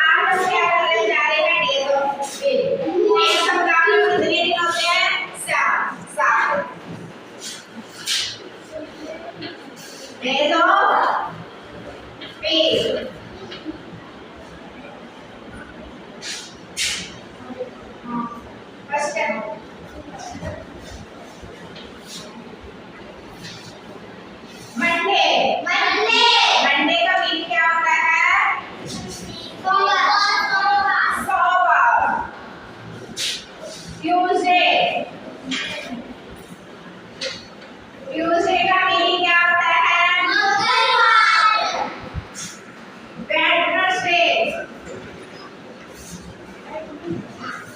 आप लोग क्या करने जा रहे हैं? Days of week. डेज शब्द आप लोग कितने दिन होते हैं? 7 डेज ऑफ वीक। फर्स्ट है मंडे। मंडे का मीनिंग क्या होता है? सोमवार। ट्यूसडे। ट्यूसडे का मीनिंग क्या होता है? वेडनेसडे।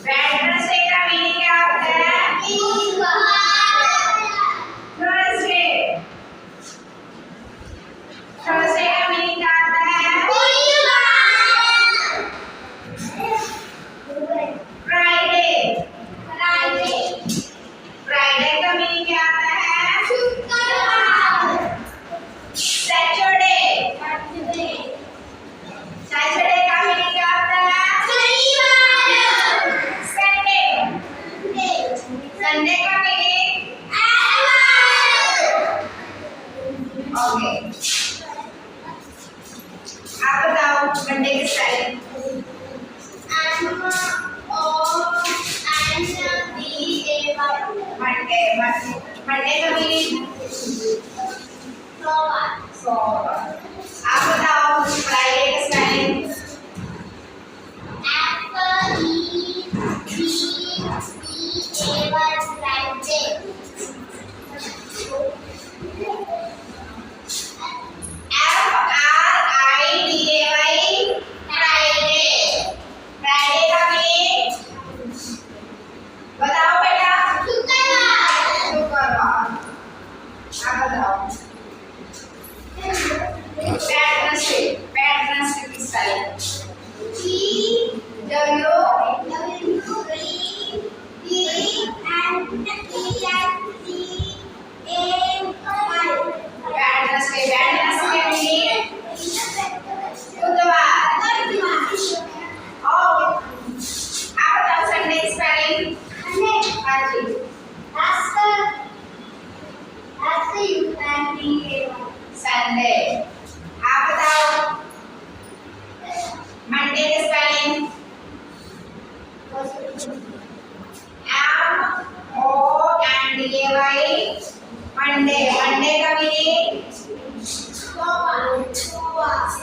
वेडनेसडे का मीनिंग क्या होता है? थर्सडे। थर्सडे का मीनिंग क्या होता है? फ्राइडे। फ्राइडे का मीनिंग क्या होता है? सैटरडे। सैटरडे का मीनिंग क्या होता है? संडे। संडे का मीनिंग? ओके, आप बताओ मंडे की स्पेलिंग। मंडे। मंडे का मीनिंग? सोमवार।